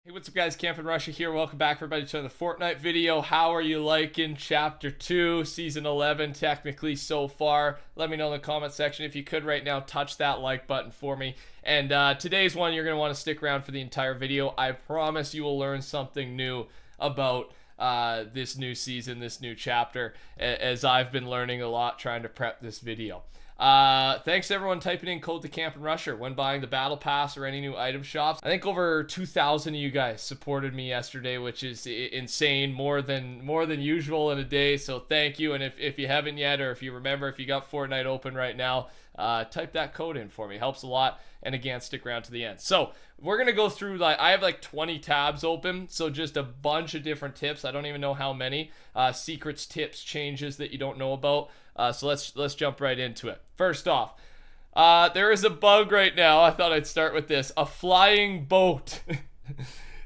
Hey, what's up guys, Campin Russia here. Welcome back everybody to the Fortnite video. How are you liking Chapter 2, Season 11 technically so far? Let me know in the comment section. If you could right now, touch that like button for me. And today's one, you're going to want to stick around for the entire video. I promise you will learn something new about this new season, this new chapter, as I've been learning a lot trying to prep this video. Thanks to everyone typing in code to Campin Rusher when buying the battle pass or any new item shops. I think over 2,000 of you guys supported me yesterday, which is insane, more than usual in a day. So thank you. And if you haven't yet, or if you remember, if you got Fortnite open right now, type that code in for me. Helps a lot. And again, stick around to the end. So we're gonna go through, I have like 20 tabs open, so just a bunch of different tips. I don't even know how many secrets, tips, changes that you don't know about. So let's jump right into it. First off, there is a bug right now. I thought I'd start with this: a flying boat.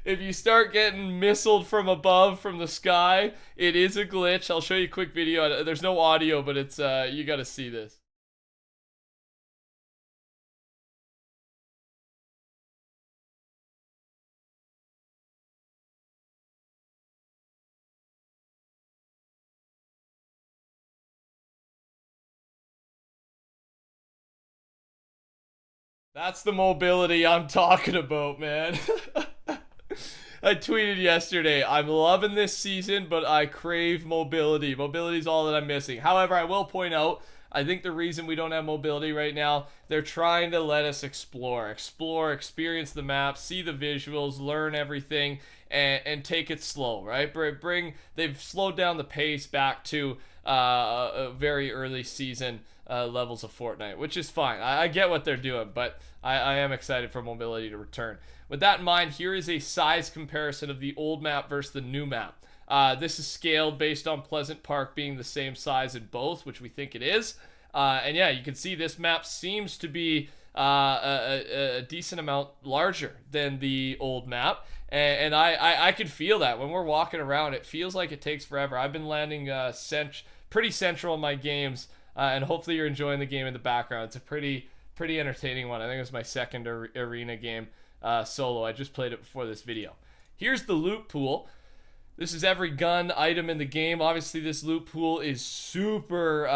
If you start getting missiled from above, from the sky, it is a glitch. I'll show you a quick video. There's no audio, but it's you got to see this. That's the mobility I'm talking about, man. I tweeted yesterday, I'm loving this season, but I crave mobility. Mobility is all that I'm missing. However, I will point out, I think the reason we don't have mobility right now, they're trying to let us explore, experience the map, see the visuals, learn everything, and take it slow, right? They've slowed down the pace back to a very early season levels of Fortnite, which is fine. I get what they're doing, but I am excited for mobility to return. With that in mind, here is a size comparison of the old map versus the new map. This is scaled based on Pleasant Park being the same size in both, which we think it is. And yeah, you can see this map seems to be a decent amount larger than the old map. And I could feel that when we're walking around. It feels like it takes forever. I've been landing pretty central in my games, and hopefully you're enjoying the game in the background. It's a pretty entertaining one. I think it was my second arena game solo. I just played it before this video. Here's the loot pool. This is every gun item in the game. Obviously, this loot pool is super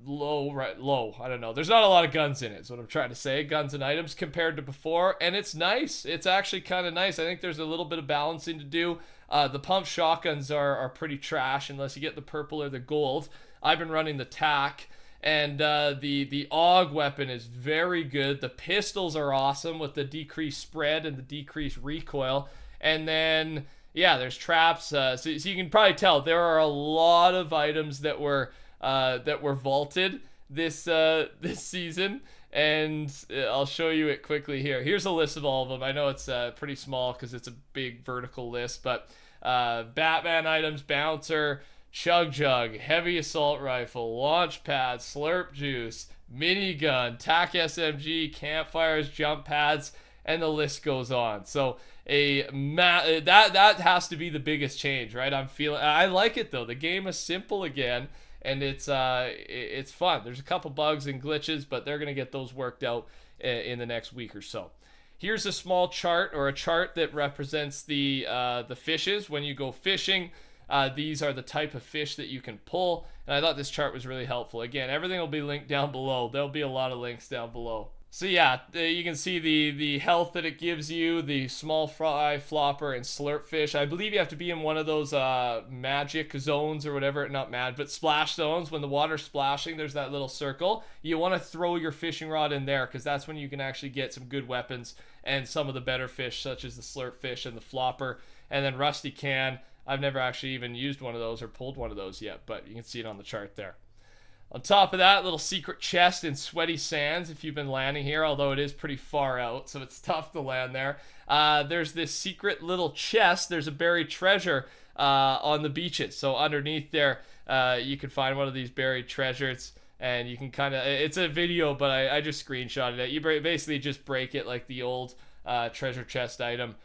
low. I don't know. There's not a lot of guns in it, is what I'm trying to say. Guns and items compared to before, and it's nice. It's actually kind of nice. I think there's a little bit of balancing to do. The pump shotguns are pretty trash unless you get the purple or the gold. I've been running the TAC. And the AUG weapon is very good. The pistols are awesome with the decreased spread and the decreased recoil. And then, yeah, there's traps. So you can probably tell there are a lot of items that were vaulted this season. And I'll show you it quickly here. Here's a list of all of them. I know it's pretty small because it's a big vertical list. But Batman items, Bouncer, Chug Jug, Heavy Assault Rifle, Launch Pad, Slurp Juice, Minigun, TAC SMG, Campfires, Jump Pads, and the list goes on. So that has to be the biggest change, right? I like it though. The game is simple again, and it's fun. There's a couple bugs and glitches, but they're gonna get those worked out in the next week or so. Here's a small chart, or a chart that represents the fishes when you go fishing. These are the type of fish that you can pull, and I thought this chart was really helpful. Again, everything will be linked down below. There'll be a lot of links down below. So yeah, you can see the health that it gives you, the small fry, flopper, and slurp fish. I believe you have to be in one of those magic zones or whatever, not mad, but splash zones. When the water's splashing, there's that little circle. You want to throw your fishing rod in there because that's when you can actually get some good weapons and some of the better fish, such as the slurp fish and the flopper. And then Rusty Can. I've never actually even used one of those or pulled one of those yet, but you can see it on the chart there. On top of that, little secret chest in Sweaty Sands if you've been landing here, although it is pretty far out, so it's tough to land there. There's this secret little chest. There's a buried treasure on the beaches. So underneath there, you can find one of these buried treasures, and you can kind of, it's a video, but I just screenshotted it. You basically just break it like the old treasure chest item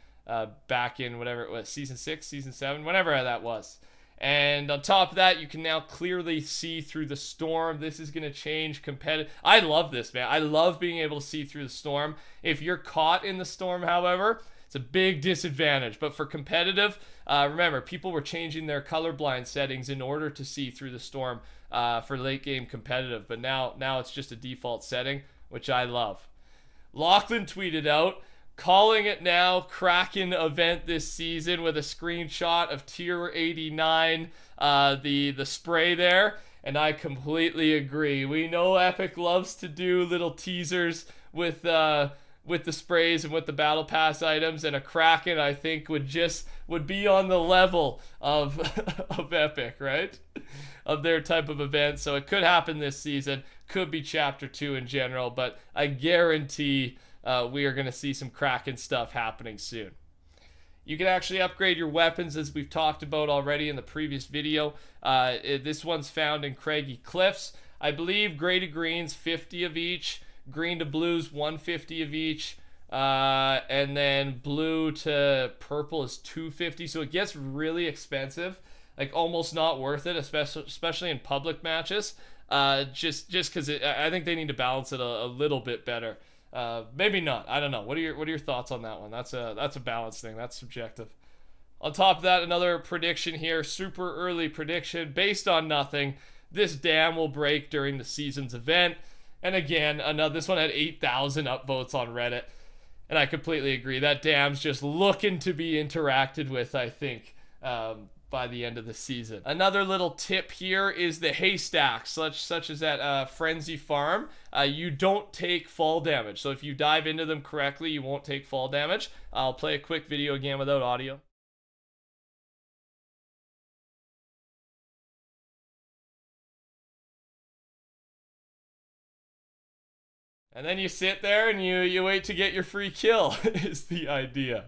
back in whatever it was, season 6, season 7, whenever that was. And on top of that, you can now clearly see through the storm. This is going to change competitive. I love this, man. I love being able to see through the storm. If you're caught in the storm, however, It's a big disadvantage. But for competitive, remember, people were changing their colorblind settings in order to see through the storm for late game competitive. But now it's just a default setting, which I love. Lachlan tweeted out, calling it now, Kraken event this season, with a screenshot of tier 89, the spray there. And I completely agree. We know Epic loves to do little teasers with the sprays and with the battle pass items, and a Kraken, I think, would be on the level of of Epic, right? Of their type of event. So it could happen this season. Could be chapter 2 in general, but I guarantee we are going to see some Kraken stuff happening soon. You can actually upgrade your weapons, as we've talked about already in the previous video. This one's found in Craggy Cliffs. I believe gray to greens, 50 of each. Green to blues, 150 of each. And then blue to purple is 250. So it gets really expensive. Like almost not worth it, especially in public matches. Just because I think they need to balance it a little bit better. Maybe not. I don't know. What are your thoughts on that one? That's a balance thing. That's subjective. On top of that, another prediction here, super early prediction based on nothing. This dam will break during the season's event. And again, this one had 8,000 upvotes on Reddit. And I completely agree. That dam's just looking to be interacted with, I think, by the end of the season. Another little tip here is the haystacks, such as at Frenzy Farm. You don't take fall damage. So if you dive into them correctly, you won't take fall damage. I'll play a quick video again without audio. And then you sit there and you wait to get your free kill, is the idea.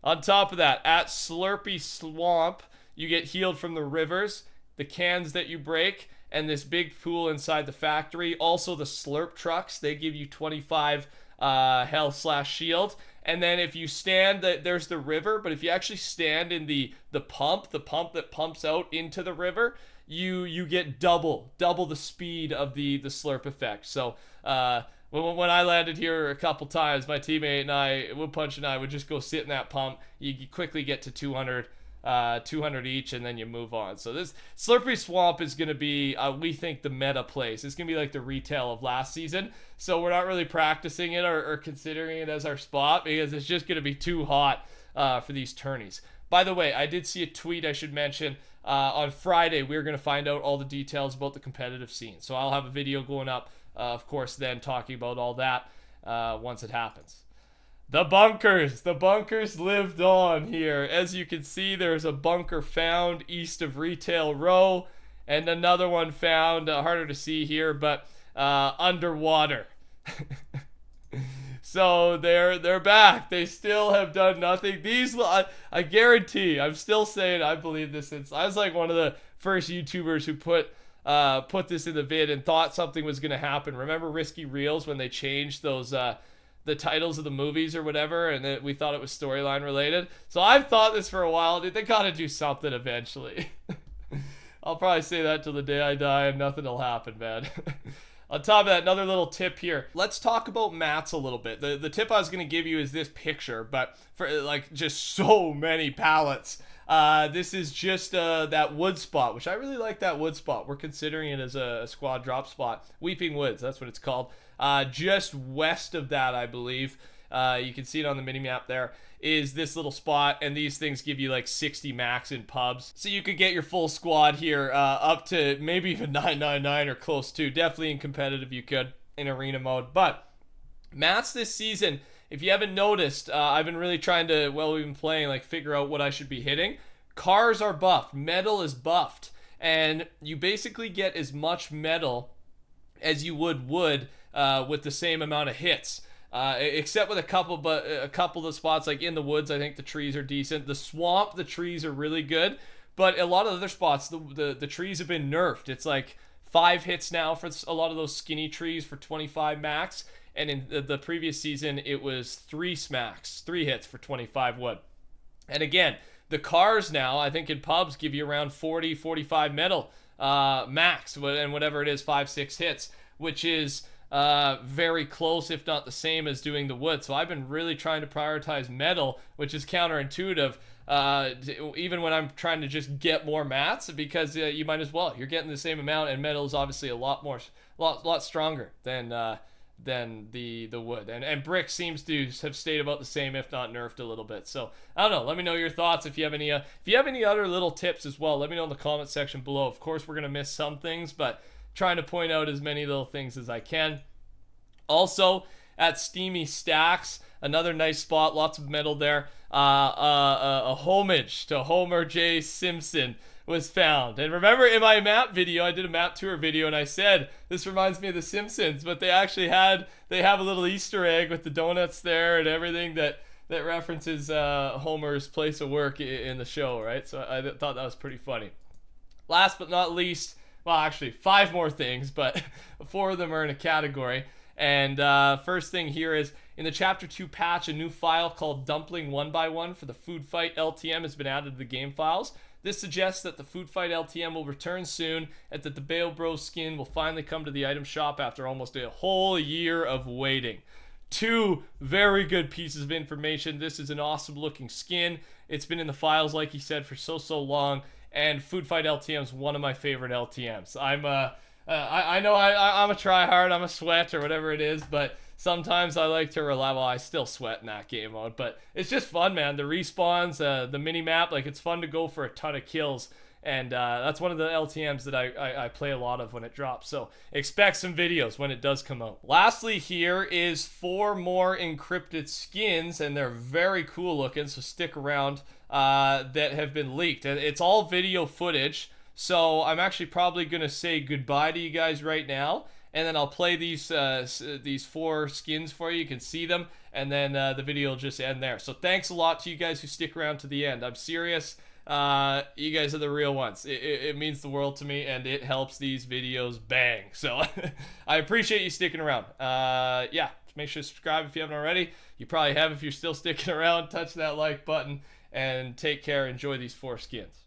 On top of that, at Slurpy Swamp, you get healed from the rivers, the cans that you break, and this big pool inside the factory. Also the slurp trucks, they give you 25 health/shield. And then if you stand, there's the river, but if you actually stand in the pump that pumps out into the river, you get double the speed of the slurp effect. So when I landed here a couple times, my teammate and I, Woodpunch and I, would just go sit in that pump. You quickly get to 200 each, and then you move on. So this Slurpy Swamp is going to be, we think, the meta place. It's going to be like the retail of last season. So we're not really practicing it or considering it as our spot, because it's just going to be too hot for these tourneys. By the way, I did see a tweet I should mention. On Friday, we're going to find out all the details about the competitive scene. So I'll have a video going up, of course, then talking about all that once it happens. The bunkers lived on here. As you can see, there's a bunker found east of Retail Row, and another one found, harder to see here, but underwater. So they're back. They still have done nothing. These, I guarantee, I'm still saying I believe this. I was like one of the first YouTubers who put this in the vid and thought something was going to happen. Remember Risky Reels when they changed those the titles of the movies or whatever, and we thought it was storyline related? So I've thought this for a while. They gotta do something eventually. I'll probably say that till the day I die and nothing will happen, man. On top of that, another little tip here. Let's talk about mats a little bit. The tip I was going to give you is this picture, but for like just so many pallets. This is just that wood spot, which I really like that wood spot. We're considering it as a squad drop spot. Weeping Woods, that's what it's called. Just west of that, I believe. You can see it on the mini-map there, is this little spot, and these things give you like 60 max in pubs. So you could get your full squad here up to maybe even 999 or close to. Definitely in competitive you could in arena mode. But mats this season, if you haven't noticed, I've been really trying to, while we've been playing, like figure out what I should be hitting. Cars are buffed. Metal is buffed. And you basically get as much metal as you would with the same amount of hits. Except with a couple of the spots, like in the woods, I think the trees are decent. The swamp, the trees are really good. But a lot of other spots, the trees have been nerfed. It's like 5 hits now for a lot of those skinny trees for 25 max. And in the previous season, it was 3 hits for 25 wood. And again, the cars now, I think in pubs, give you around 40, 45 metal max. And whatever it is, 5, 6 hits. Which is very close, if not the same as doing the wood. So I've been really trying to prioritize metal, which is counterintuitive. Even when I'm trying to just get more mats, because you might as well. You're getting the same amount, and metal is obviously a lot stronger than the wood. And brick seems to have stayed about the same, if not nerfed a little bit. So I don't know. Let me know your thoughts. If you have any other little tips as well, let me know in the comment section below. Of course, we're gonna miss some things, but trying to point out as many little things as I can. Also, at Steamy Stacks, another nice spot, lots of metal there. A homage to Homer J. Simpson was found. And remember in my map video, I did a map tour video, and I said this reminds me of The Simpsons, but they have a little Easter egg with the donuts there and everything that references Homer's place of work in the show, right? So I thought that was pretty funny. Last but not least, well, actually 5 more things, but 4 of them are in a category. And first thing here is, in the Chapter 2 patch, a new file called Dumpling 1x1 for the Food Fight LTM has been added to the game files. This suggests that the Food Fight LTM will return soon, and that the Bayo Bros skin will finally come to the item shop after almost a whole year of waiting. 2 very good pieces of information. This is an awesome looking skin. It's been in the files, like he said, for so long, and Food Fight LTM is one of my favorite LTMs. I know I'm a tryhard, I'm a sweat, or whatever it is, but sometimes I like to rely. Well, I still sweat in that game mode, but it's just fun, man. The respawns, the mini map, like, it's fun to go for a ton of kills, and that's one of the LTMs that I play a lot of when it drops. So expect some videos when it does come out. Lastly, here is 4 more encrypted skins, and they're very cool looking. So stick around. That have been leaked, and it's all video footage. So I'm actually probably gonna say goodbye to you guys right now, and then I'll play these 4 skins for you. You can see them, and then the video will just end there. So thanks a lot to you guys who stick around to the end. I'm serious. You guys are the real ones. It means the world to me, and it helps these videos bang. So I appreciate you sticking around. Yeah, make sure to subscribe if you haven't already. You probably have if you're still sticking around. Touch that like button, and take care. Enjoy these 4 skins.